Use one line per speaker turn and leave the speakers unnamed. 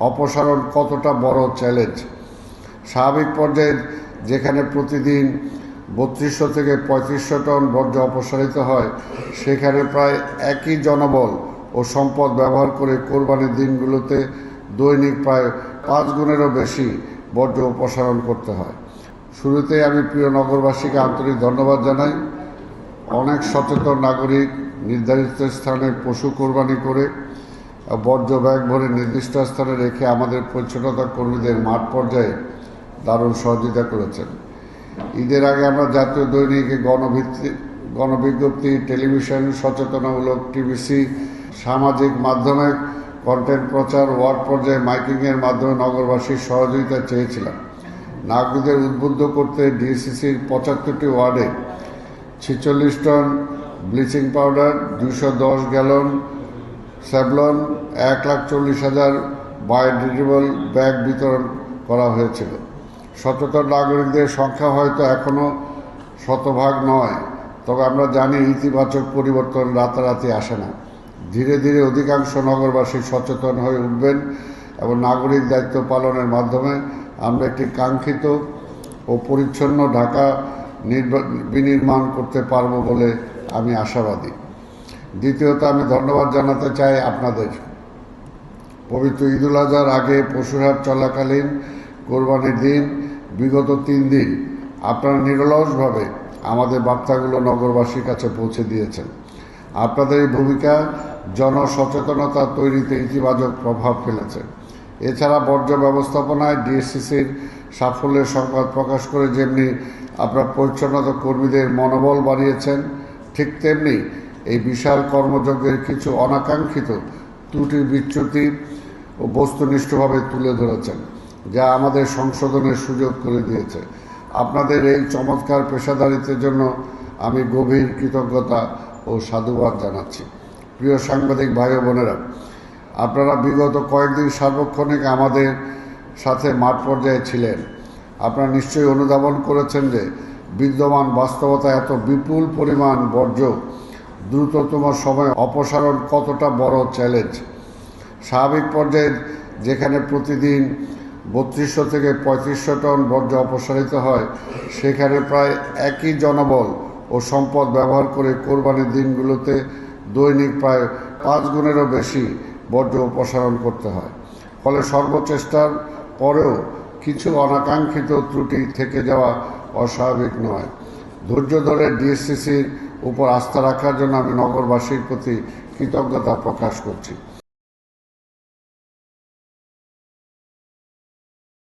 অপসারণ কতটা বড় চ্যালেঞ্জ। স্বাভাবিক পর্যায়ে যেখানে প্রতিদিন ৩২০০ থেকে ৩৫০০ টন বর্জ্য অপসারিত হয়, সেখানে প্রায় একই জনবল ও সম্পদ ব্যবহার করে কোরবানির দিনগুলোতে দৈনিক প্রায় ৫ গুণেরও বেশি বর্জ্য অপসারণ করতে হয়। শুরুতেই আমি প্রিয় নগরবাসীকে আন্তরিক ধন্যবাদ জানাই। অনেক সচেতন নাগরিক নির্ধারিত স্থানে পশু কোরবানি করে বর্জ্য ব্যাগ ভরে নির্দিষ্ট স্থানে রেখে আমাদের পরিচ্ছন্নতা কর্মীদের মাঠ পর্যায়ে দারুণ সহযোগিতা করেছেন। ঈদের আগে আমরা জাতীয় দৈনিকে গণবিজ্ঞপ্তি, টেলিভিশন, সচেতনামূলক টিভিসি, সামাজিক মাধ্যমে কন্টেন্ট প্রচার, ওয়ার্ড পর্যায়ে মাইকিংয়ের মাধ্যমে নগরবাসীর সহযোগিতা চেয়েছিলাম। নাগরিকদের উদ্বুদ্ধ করতে ডিএসসিসির ৭৫টি ওয়ার্ডে ৪৬ ton bleaching powder, ২১০ gallon Savlon, ১,৪০,০০০ বায়োডিগ্রেডেবল ব্যাগ বিতরণ করা হয়েছিল। সচেতন নাগরিকদের সংখ্যা হয়তো এখনও শতভাগ নয়, তবে আমরা জানি ইতিবাচক পরিবর্তন রাতারাতি আসে না। ধীরে ধীরে অধিকাংশ নগরবাসী সচেতন হয়ে উঠবেন এবং নাগরিক দায়িত্ব পালনের মাধ্যমে আমরা একটি কাঙ্ক্ষিত ও পরিচ্ছন্ন ঢাকা বিনির্মাণ করতে পারব বলে আমি আশাবাদী। দ্বিতীয়ত, আমি ধন্যবাদ জানাতে চাই আপনাদের। পবিত্র ঈদুল আজহার আগে পশুরহাট চলাকালীন কোরবানির দিন বিগত ৩ দিন আপনারা নিরলসভাবে আমাদের বার্তাগুলো নগরবাসীর কাছে পৌঁছে দিয়েছেন। আপনাদের এই ভূমিকা জনসচেতনতা তৈরিতে ইতিবাচক প্রভাব ফেলেছে। এছাড়া বর্জ্য ব্যবস্থাপনায় ডিএসসিসির সাফল্যের সংবাদ প্রকাশ করে যেমনি আপনারা পরিচ্ছন্নতা কর্মীদের মনোবল বাড়িয়েছেন, ঠিক তেমনি এই বিশাল কর্মযজ্ঞের কিছু অনাকাঙ্ক্ষিত ত্রুটি বিচ্যুতি ও বস্তুনিষ্ঠভাবে তুলে ধরেছেন, যা আমাদের সংশোধনের সুযোগ করে দিয়েছে। আপনাদের এই চমৎকার পেশাদারিত্বের জন্য আমি গভীর কৃতজ্ঞতা ও সাধুবাদ জানাচ্ছি। প্রিয় সাংবাদিক ভাই ও বোনেরা, আপনারা বিগত কয়েকদিন সার্বক্ষণিক আমাদের সাথে মাঠ পর্যায়ে ছিলেন। আপনারা নিশ্চয়ই অনুধাবন করেছেন যে বিদ্যমান বাস্তবতা এত বিপুল পরিমাণ বর্জ্য দ্রুততম সময়ে অপসারণ কতটা বড় চ্যালেঞ্জ। স্বাভাবিক পর্যায়ে যেখানে প্রতিদিন ৩২০০ থেকে ৩৫০০ টন বর্জ্য অপসারিত হয়, সেখানে প্রায় একই জনবল ও সম্পদ ব্যবহার করে কোরবানির দিনগুলোতে দৈনিক প্রায় ৫ গুণেরও বেশি বর্জ্য অপসারণ করতে হয়। ফলে সর্বচেষ্টার পরেও কিছু অনাকাঙ্ক্ষিত ত্রুটি থেকে যাওয়া অস্বাভাবিক নয়। ধৈর্য ধরে ডিএসসিসির উপর আস্থা রাখার জন্য আমি নগরবাসীর প্রতি কৃতজ্ঞতা প্রকাশ করছি।